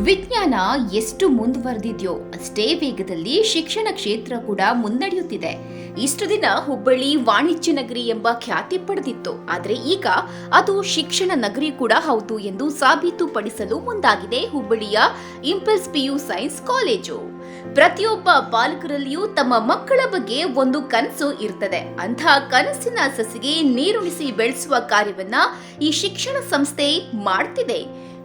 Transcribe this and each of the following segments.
ವಿಜ್ಞಾನ ಎಷ್ಟು ಮುಂದುವರೆದಿದೆಯೋ ಅಷ್ಟೇ ವೇಗದಲ್ಲಿ ಶಿಕ್ಷಣ ಕ್ಷೇತ್ರ ಕೂಡ ಮುನ್ನಡೆಯುತ್ತಿದೆ. ಇಷ್ಟು ದಿನ ಹುಬ್ಬಳ್ಳಿ ವಾಣಿಜ್ಯ ನಗರಿ ಎಂಬ ಖ್ಯಾತಿ ಪಡೆದಿತ್ತು. ಆದರೆ ಈಗ ಅದು ಶಿಕ್ಷಣ ನಗರಿ ಕೂಡ ಹೌದು ಎಂದು ಸಾಬೀತುಪಡಿಸಲು ಮುಂದಾಗಿದೆ ಹುಬ್ಬಳ್ಳಿಯ ಇಂಪಲ್ಸ್ PU ಸೈನ್ಸ್ ಕಾಲೇಜು. ಪ್ರತಿಯೊಬ್ಬ ಪಾಲಕರಲ್ಲಿಯೂ ತಮ್ಮ ಮಕ್ಕಳ ಬಗ್ಗೆ ಒಂದು ಕನಸು ಇರ್ತದೆ. ಅಂತಹ ಕನಸಿನ ಸಸಿಗೆ ನೀರುಣಿಸಿ ಬೆಳೆಸುವ ಕಾರ್ಯವನ್ನ ಈ ಶಿಕ್ಷಣ ಸಂಸ್ಥೆ ಮಾಡ್ತಿದೆ.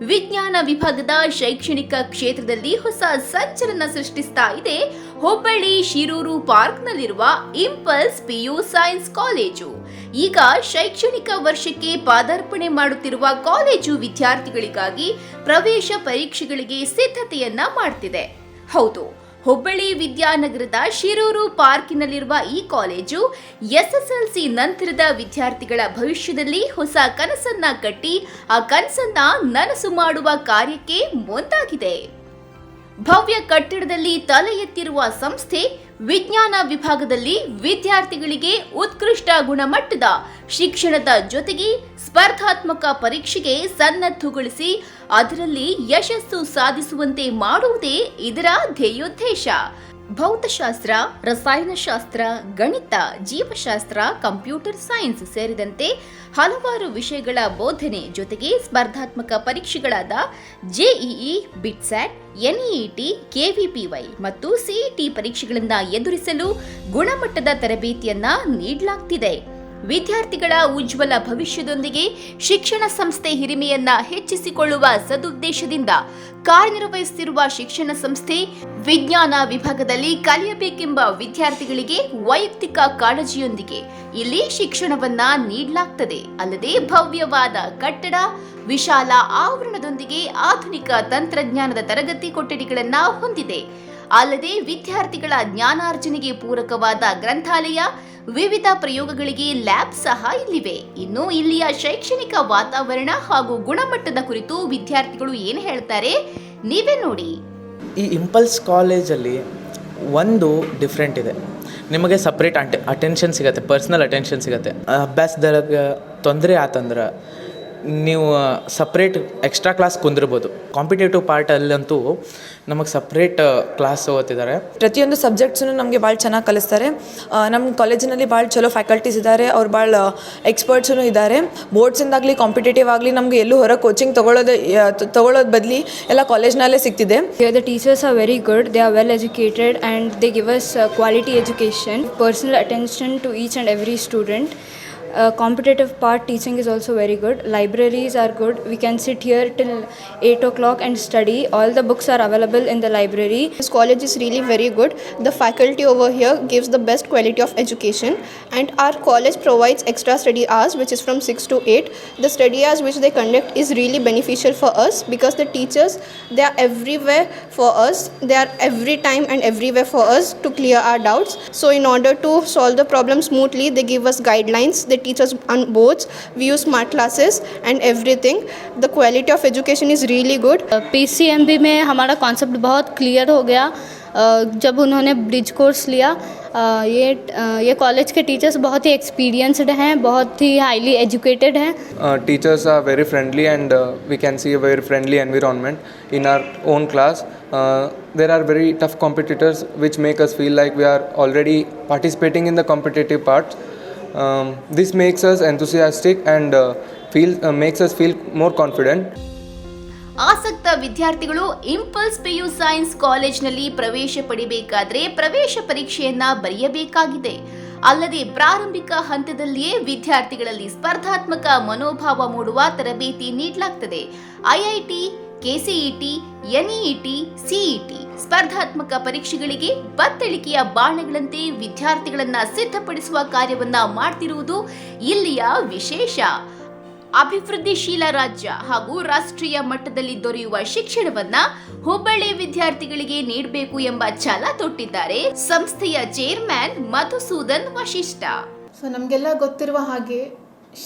ವಿಜ್ಞಾನ ವಿಭಾಗದ ಶೈಕ್ಷಣಿಕ ಕ್ಷೇತ್ರದಲ್ಲಿ ಹೊಸ ಸಂಚಲನ ಸೃಷ್ಟಿಸ್ತಾ ಇದೆ ಹುಬ್ಬಳ್ಳಿ ಶಿರೂರು ಪಾರ್ಕ್ನಲ್ಲಿರುವ ಇಂಪಲ್ಸ್ PU ಸೈನ್ಸ್ ಕಾಲೇಜು. ಈಗ ಶೈಕ್ಷಣಿಕ ವರ್ಷಕ್ಕೆ ಪಾದಾರ್ಪಣೆ ಮಾಡುತ್ತಿರುವ ಕಾಲೇಜು ವಿದ್ಯಾರ್ಥಿಗಳಿಗಾಗಿ ಪ್ರವೇಶ ಪರೀಕ್ಷೆಗಳಿಗೆ ಸಿದ್ಧತೆಯನ್ನ ಮಾಡ್ತಿದೆ. ಹೌದು, ಹುಬ್ಬಳ್ಳಿ ವಿದ್ಯಾನಗರದ ಶಿರೂರು ಪಾರ್ಕಿನಲ್ಲಿರುವ ಈ ಕಾಲೇಜು SSLC ನಂತರದ ವಿದ್ಯಾರ್ಥಿಗಳ ಭವಿಷ್ಯದಲ್ಲಿ ಹೊಸ ಕನಸನ್ನ ಕಟ್ಟಿ ಆ ಕನಸನ್ನ ನನಸು ಮಾಡುವ ಕಾರ್ಯಕ್ಕೆ ಮುಂದಾಗಿದೆ. ಭವ್ಯ ಕಟ್ಟಡದಲ್ಲಿ ತಲೆ ಎತ್ತಿರುವ ಸಂಸ್ಥೆ ವಿಜ್ಞಾನ ವಿಭಾಗದಲ್ಲಿ ವಿದ್ಯಾರ್ಥಿಗಳಿಗೆ ಉತ್ಕೃಷ್ಟ ಗುಣಮಟ್ಟದ ಶಿಕ್ಷಣದ ಜೊತೆಗೆ ಸ್ಪರ್ಧಾತ್ಮಕ ಪರೀಕ್ಷೆಗೆ ಸನ್ನದ್ಧಗೊಳಿಸಿ ಅದರಲ್ಲಿ ಯಶಸ್ಸು ಸಾಧಿಸುವಂತೆ ಮಾಡುವುದೇ ಇದರ ಧ್ಯೇಯೋದ್ದೇಶ. ಭೌತಶಾಸ್ತ್ರ, ರಸಾಯನಶಾಸ್ತ್ರ, ಗಣಿತ, ಜೀವಶಾಸ್ತ್ರ, ಕಂಪ್ಯೂಟರ್ ಸೈನ್ಸ್ ಸೇರಿದಂತೆ ಹಲವಾರು ವಿಷಯಗಳ ಬೋಧನೆ ಜೊತೆಗೆ ಸ್ಪರ್ಧಾತ್ಮಕ ಪರೀಕ್ಷೆಗಳಾದ JEE, ಬಿಟ್ಸ್ಯಾಟ್, NEET, KVPY ಮತ್ತು CET ಪರೀಕ್ಷೆಗಳನ್ನು ಎದುರಿಸಲು ಗುಣಮಟ್ಟದ ತರಬೇತಿಯನ್ನ ನೀಡಲಾಗ್ತಿದೆ. ವಿದ್ಯಾರ್ಥಿಗಳ ಉಜ್ವಲ ಭವಿಷ್ಯದೊಂದಿಗೆ ಶಿಕ್ಷಣ ಸಂಸ್ಥೆ ಹಿರಿಮೆಯನ್ನ ಹೆಚ್ಚಿಸಿಕೊಳ್ಳುವ ಸದುದ್ದೇಶದಿಂದ ಕಾರ್ಯನಿರ್ವಹಿಸುತ್ತಿರುವ ಶಿಕ್ಷಣ ಸಂಸ್ಥೆ ವಿಜ್ಞಾನ ವಿಭಾಗದಲ್ಲಿ ಕಲಿಯಬೇಕೆಂಬ ವಿದ್ಯಾರ್ಥಿಗಳಿಗೆ ವೈಯಕ್ತಿಕ ಕಾಳಜಿಯೊಂದಿಗೆ ಇಲ್ಲಿ ಶಿಕ್ಷಣವನ್ನ ನೀಡಲಾಗ್ತದೆ. ಅಲ್ಲದೆ ಭವ್ಯವಾದ ಕಟ್ಟಡ, ವಿಶಾಲ ಆವರಣದೊಂದಿಗೆ ಆಧುನಿಕ ತಂತ್ರಜ್ಞಾನದ ತರಗತಿ ಕೊಠಡಿಗಳನ್ನ ಹೊಂದಿದೆ. ಅಲ್ಲದೆ ವಿದ್ಯಾರ್ಥಿಗಳ ಜ್ಞಾನಾರ್ಜನೆಗೆ ಪೂರಕವಾದ ಗ್ರಂಥಾಲಯ, ವಿವಿಧ ಪ್ರಯೋಗಗಳಿಗೆ ಲ್ಯಾಬ್ ಸಹ ಇಲ್ಲಿವೆ. ಇನ್ನು ಇಲ್ಲಿಯ ಶೈಕ್ಷಣಿಕ ವಾತಾವರಣ ಹಾಗೂ ಗುಣಮಟ್ಟದ ಕುರಿತು ವಿದ್ಯಾರ್ಥಿಗಳು ಏನು ಹೇಳ್ತಾರೆ ನೀವೇ ನೋಡಿ. ಈ ಇಂಪಲ್ಸ್ ಕಾಲೇಜಲ್ಲಿ ಒಂದು ಡಿಫ್ರೆಂಟ್ ಇದೆ. ನಿಮಗೆ ಸಪ್ರೇಟ್ ಅಟೆನ್ಷನ್ ಸಿಗುತ್ತೆ, ಪರ್ಸ್ನಲ್ ಅಟೆನ್ಷನ್ ಸಿಗುತ್ತೆ. ಅಭ್ಯಾಸದಾಗ ತೊಂದರೆ ಆತಂದ್ರೆ ನೀವು ಸಪ್ರೇಟ್ ಎಕ್ಸ್ಟ್ರಾ ಕ್ಲಾಸ್ ಕುಂದಿರ್ಬೋದು. ಕಾಂಪಿಟೇಟಿವ್ ಪಾರ್ಟಲ್ಲಂತೂ ನಮಗೆ ಸಪ್ರೇಟ್ ಕ್ಲಾಸ್ ಓದ್ತಿದ್ದಾರೆ. ಪ್ರತಿಯೊಂದು ಸಬ್ಜೆಕ್ಟ್ಸನ್ನು ನಮಗೆ ಭಾಳ ಚೆನ್ನಾಗಿ ಕಲಿಸ್ತಾರೆ. ನಮ್ಮ ಕಾಲೇಜಿನಲ್ಲಿ ಭಾಳ ಚಲೋ ಫ್ಯಾಕಲ್ಟೀಸ್ ಇದ್ದಾರೆ, ಅವ್ರು ಭಾಳ ಎಕ್ಸ್ಪರ್ಟ್ಸೂ ಇದ್ದಾರೆ. ಬೋರ್ಡ್ಸಿಂದಾಗಲಿ ಕಾಂಪಿಟೇಟಿವ್ ಆಗಲಿ ನಮಗೆ ಎಲ್ಲೂ ಹೊರ ಕೋಚಿಂಗ್ ತೊಗೊಳ್ಳೋದು ಬದಲಿ ಎಲ್ಲ ಕಾಲೇಜ್ನಲ್ಲೇ ಸಿಗ್ತಿದೆ. The teachers are very good, they are well educated and they give us quality education, personal attention to each and every student. Competitive part teaching is also very good. Libraries are good. We can sit here till 8 o'clock and study. All the books are available in the library. This college is really very good. The faculty over here gives the best quality of education, and our college provides extra study hours which is from 6 to 8. The study hours which they conduct is really beneficial for us because the teachers, they are everywhere for us. They are every time and everywhere for us to clear our doubts. So in order to solve the problem smoothly, they give us guidelines. They teach us on boards. We use smart classes and everything. The quality of education is really good. PCMB में हमारा concept बहुत clear हो गया जब उन्होंने bridge course लिया. ये college के टीचर्स बहुत ही एक्सपीरियंस्ड हैं, बहुत ही हाईली एजुकेटेड हैं. Teachers are very friendly and we can see a very friendly environment in our own class. There are very tough competitors which make us feel like we are already participating in the competitive parts. This makes us enthusiastic and makes us feel more confident. ಆಸಕ್ತ ವಿದ್ಯಾರ್ಥಿಗಳು impulse PU science ಕಾಲೇಜ್ನಲ್ಲಿ ಪ್ರವೇಶ ಪಡೆಯಬೇಕಾದ್ರೆ ಪ್ರವೇಶ ಪರೀಕ್ಷೆಯನ್ನ ಬರೆಯಬೇಕಾಗಿದೆ. ಅಲ್ಲದೆ ಪ್ರಾರಂಭಿಕ ಹಂತದಲ್ಲಿಯೇ ವಿದ್ಯಾರ್ಥಿಗಳಲ್ಲಿ ಸ್ಪರ್ಧಾತ್ಮಕ ಮನೋಭಾವ ಮೂಡುವ ತರಬೇತಿ ನೀಡಲಾಗ್ತದೆ. IIT, KCET, NEET, CET ಸ್ಪರ್ಧಾತ್ಮಕ ಪರೀಕ್ಷೆಗಳಿಗೆ ಬತ್ತಳಿಕೆಯ ಬಾಣಗಳಂತೆ ವಿದ್ಯಾರ್ಥಿಗಳನ್ನ ಸಿದ್ಧಪಡಿಸುವ ಕಾರ್ಯವನ್ನ ಮಾಡ್ತಿರುವುದು ಇಲ್ಲಿಯ ವಿಶೇಷ. ಅಭಿವೃದ್ಧಿಶೀಲ ರಾಜ್ಯ ಹಾಗೂ ರಾಷ್ಟ್ರೀಯ ಮಟ್ಟದಲ್ಲಿ ದೊರೆಯುವ ಶಿಕ್ಷಣವನ್ನ ಹುಬ್ಬಳ್ಳಿ ವಿದ್ಯಾರ್ಥಿಗಳಿಗೆ ನೀಡಬೇಕು ಎಂಬ ಛಲ ತೊಟ್ಟಿದ್ದಾರೆ ಸಂಸ್ಥೆಯ ಚೇರ್ಮನ್ ಮಧುಸೂದನ್ ವಶಿಷ್ಠ. ಸೊ ನಮಗೆಲ್ಲ ಗೊತ್ತಿರುವ ಹಾಗೆ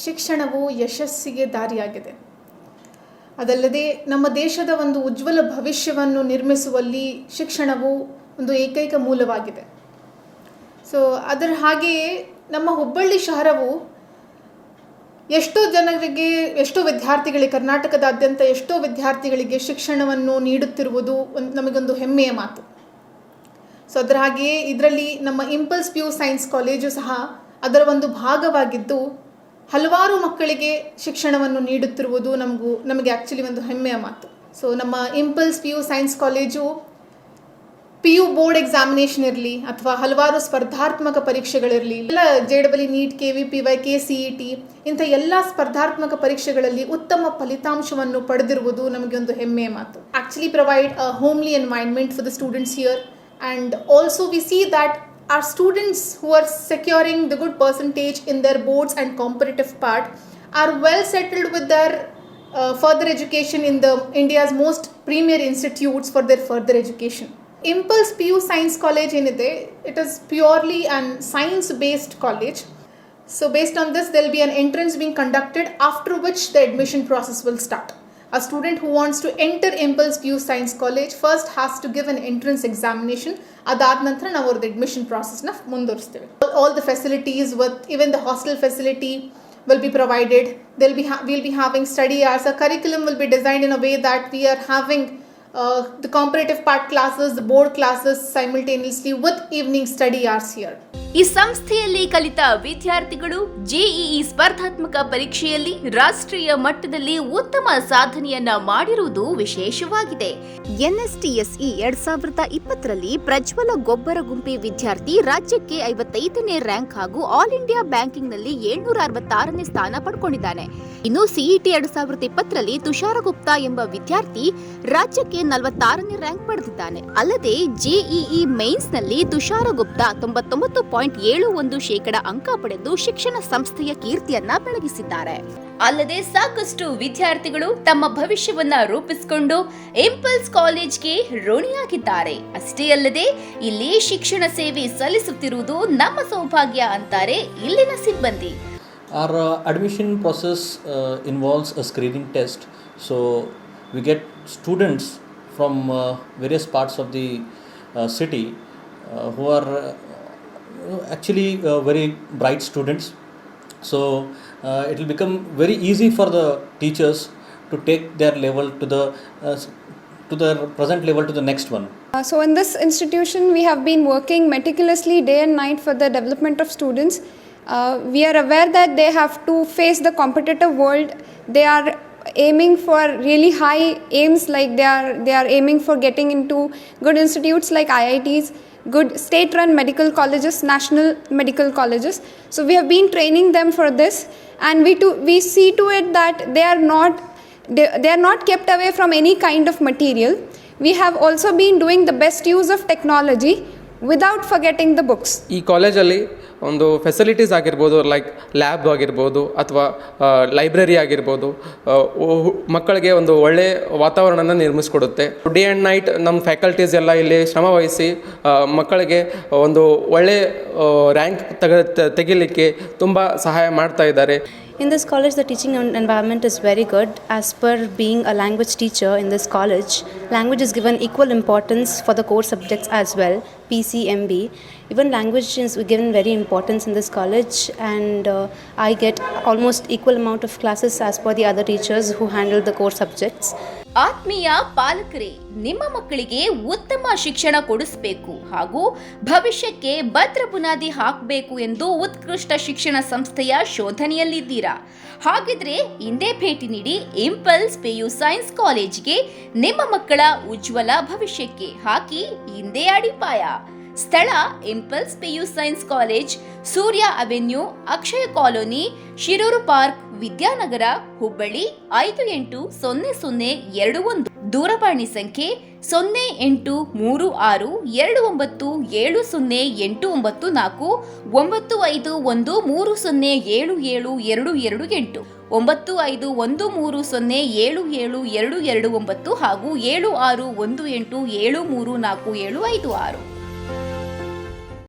ಶಿಕ್ಷಣವು ಯಶಸ್ಸಿಗೆ ದಾರಿಯಾಗಿದೆ. ಅದಲ್ಲದೆ ನಮ್ಮ ದೇಶದ ಒಂದು ಉಜ್ವಲ ಭವಿಷ್ಯವನ್ನು ನಿರ್ಮಿಸುವಲ್ಲಿ ಶಿಕ್ಷಣವು ಒಂದು ಏಕೈಕ ಮೂಲವಾಗಿದೆ. ಸೊ ಅದರ ಹಾಗೆಯೇ ನಮ್ಮ ಹುಬ್ಬಳ್ಳಿ ಶಹರವು ಎಷ್ಟೋ ಜನರಿಗೆ, ಎಷ್ಟೋ ವಿದ್ಯಾರ್ಥಿಗಳಿಗೆ, ಕರ್ನಾಟಕದಾದ್ಯಂತ ಎಷ್ಟೋ ವಿದ್ಯಾರ್ಥಿಗಳಿಗೆ ಶಿಕ್ಷಣವನ್ನು ನೀಡುತ್ತಿರುವುದು ನಮಗೊಂದು ಹೆಮ್ಮೆಯ ಮಾತು. ಸೊ ಅದರ ಹಾಗೆಯೇ ಇದರಲ್ಲಿ ನಮ್ಮ ಇಂಪಲ್ಸ್ PU ಸೈನ್ಸ್ ಕಾಲೇಜು ಸಹ ಅದರ ಒಂದು ಭಾಗವಾಗಿದ್ದು ಹಲವಾರು ಮಕ್ಕಳಿಗೆ ಶಿಕ್ಷಣವನ್ನು ನೀಡುತ್ತಿರುವುದು ನಮಗೆ ಆ್ಯಕ್ಚುಲಿ ಒಂದು ಹೆಮ್ಮೆಯ ಮಾತು. ಸೊ ನಮ್ಮ impulse PU science college PU board examination ಇರಲಿ ಅಥವಾ ಹಲವಾರು ಸ್ಪರ್ಧಾತ್ಮಕ ಪರೀಕ್ಷೆಗಳಿರಲಿ, ಎಲ್ಲ JEE, NEET, KVPY, KCET ಇಂಥ ಎಲ್ಲ ಸ್ಪರ್ಧಾತ್ಮಕ ಪರೀಕ್ಷೆಗಳಲ್ಲಿ ಉತ್ತಮ ಫಲಿತಾಂಶವನ್ನು ಪಡೆದಿರುವುದು ನಮಗೆ ಒಂದು ಹೆಮ್ಮೆಯ ಮಾತು. Actually provide a homely environment for the students here, and also we see that our students who are securing the good percentage in their boards and competitive part are well settled with their further education in the India's most premier institutes for their further education. Impulse PU Science College ಏನಿದೆ, it is purely an science based college. So based on this there will be an entrance being conducted, after which the admission process will start. A student who wants to enter Impulse PU Science College first has to give an entrance examination. ಅದಾದ ನಂತರ ನಾವು ಅವ್ರದ್ದು admission ಪ್ರಾಸೆಸ್ನ ಮುಂದುವರಿಸ್ತೇವೆ. All the facilities, with even the hostel facility will be provided. We'll be having study hours. Our curriculum will be designed in a way that we are having the comparative part classes, the board classes simultaneously with evening study hours here. ಈ ಸಂಸ್ಥೆಯಲ್ಲಿ ಕಲಿತ ವಿದ್ಯಾರ್ಥಿಗಳು JEE ಸ್ಪರ್ಧಾತ್ಮಕ ಪರೀಕ್ಷೆಯಲ್ಲಿ ರಾಷ್ಟ್ರೀಯ ಮಟ್ಟದಲ್ಲಿ ಉತ್ತಮ ಸಾಧನೆಯನ್ನ ಮಾಡಿರುವುದು ವಿಶೇಷವಾಗಿದೆ. NSTSE 2020ರಲ್ಲಿ ಪ್ರಜ್ವಲ ಗೊಬ್ಬರಗುಂಪಿ ವಿದ್ಯಾರ್ಥಿ ರಾಜ್ಯಕ್ಕೆ 55ನೇ ರ್ಯಾಂಕ್ ಹಾಗೂ ಆಲ್ ಇಂಡಿಯಾ ಬ್ಯಾಂಕಿಂಗ್ನಲ್ಲಿ 766ನೇ ಸ್ಥಾನ ಪಡ್ಕೊಂಡಿದ್ದಾನೆ. ಇನ್ನು CET 2020ರಲ್ಲಿ ತುಷಾರ ಗುಪ್ತಾ ಎಂಬ ವಿದ್ಯಾರ್ಥಿ ರಾಜ್ಯಕ್ಕೆ 46ನೇ ರ್ಯಾಂಕ್ ಪಡೆದಿದ್ದಾನೆ. ಅಲ್ಲದೆ JEE ಮೇನ್ಸ್ನಲ್ಲಿ ತುಷಾರ ಗುಪ್ತಾ 99.71% ಅಂಕ ಪಡೆದು ಶಿಕ್ಷಣ ಸಂಸ್ಥೆಯ ಕೀರ್ತಿಯನ್ನ ಬೆಳಗಿಸಿದ್ದಾರೆ. ಅಲ್ಲದೆ ಸಾಕಷ್ಟು ವಿದ್ಯಾರ್ಥಿಗಳು ತಮ್ಮ ಭವಿಷ್ಯವನ್ನ ರೂಪಿಸಿಕೊಂಡು ಇಂಪಲ್ಸ್ ಕಾಲೇಜ್ಗೆ ಋಣಿಯಾಗಿದ್ದಾರೆ. ಅಷ್ಟೇ ಅಲ್ಲದೆ ಇಲ್ಲಿ ಶಿಕ್ಷಣ ಸೇವೆ ಸಲ್ಲಿಸುತ್ತಿರುವುದು ನಮ್ಮ ಸೌಭಾಗ್ಯ ಅಂತಾರೆ ಇಲ್ಲಿನ ಸಿಬ್ಬಂದಿ. Our admission process involves a screening test. So we get students from various parts of the city who are actually very bright students. So it will become very easy for the teachers to take their level to the present level to the next one. So in this institution we have been working meticulously day and night for the development of students. We are aware that they have to face the competitive world. They are aiming for really high aims, like they are aiming for getting into good institutes like IITs, good state-run medical colleges, national medical colleges. So we have been training them for this, and we see to it that they are not kept away from any kind of material. We have also been doing the best use of technology without forgetting the books. ಈ ಕಾಲೇಜಲ್ಲಿ ಒಂದು facilities ಆಗಿರ್ಬೋದು, like lab ಆಗಿರ್ಬೋದು ಅಥವಾ library ಆಗಿರ್ಬೋದು, ಮಕ್ಕಳಿಗೆ ಒಂದು ಒಳ್ಳೆಯ ವಾತಾವರಣನ ನಿರ್ಮಿಸ್ಕೊಡುತ್ತೆ. ಡೇ ಆ್ಯಂಡ್ ನೈಟ್ ನಮ್ಮ ಫ್ಯಾಕಲ್ಟೀಸ್ ಎಲ್ಲ ಇಲ್ಲಿ ಶ್ರಮವಹಿಸಿ ಮಕ್ಕಳಿಗೆ ಒಂದು ಒಳ್ಳೆಯ ರ್ಯಾಂಕ್ ತೆಗಿಲಿಕ್ಕೆ ತುಂಬ ಸಹಾಯ ಮಾಡ್ತಾ ಇದ್ದಾರೆ. In this college, the teaching environment is very good. As per being a language teacher in this college, language is given equal importance for the core subjects as well, PCMB. Even language is given very importance in this college, and I get almost equal amount of classes as per the other teachers who handle the core subjects. ಆತ್ಮೀಯ ಪಾಲಕರೇ, ನಿಮ್ಮ ಮಕ್ಕಳಿಗೆ ಉತ್ತಮ ಶಿಕ್ಷಣ ಕೊಡಿಸಬೇಕು ಹಾಗೂ ಭವಿಷ್ಯಕ್ಕೆ ಭದ್ರ ಬುನಾದಿ ಹಾಕಬೇಕು ಎಂದು ಉತ್ಕೃಷ್ಟ ಶಿಕ್ಷಣ ಸಂಸ್ಥೆಯ ಶೋಧನೆಯಲ್ಲಿದ್ದೀರಾ? ಹಾಗಿದ್ರೆ ಹಿಂದೆ ಭೇಟಿ ನೀಡಿ ಇಂಪಲ್ಸ್ PU ಸೈನ್ಸ್ ಕಾಲೇಜಿಗೆ. ನಿಮ್ಮ ಮಕ್ಕಳ ಉಜ್ವಲ ಭವಿಷ್ಯಕ್ಕೆ ಹಾಕಿ ಹಿಂದೆ ಅಡಿಪಾಯ. ಸ್ಥಳ ಇಂಪಲ್ಸ್ PU ಸೈನ್ಸ್ ಕಾಲೇಜ್, ಸೂರ್ಯ ಅವೆನ್ಯೂ, ಅಕ್ಷಯ ಕಾಲೋನಿ, ಶಿರೂರು ಪಾರ್ಕ್, ವಿದ್ಯಾನಗರ, ಹುಬ್ಬಳ್ಳಿ 580021. ದೂರವಾಣಿ ಸಂಖ್ಯೆ 0836297089, 9513077228, 9513077229 ಹಾಗೂ 761873475475.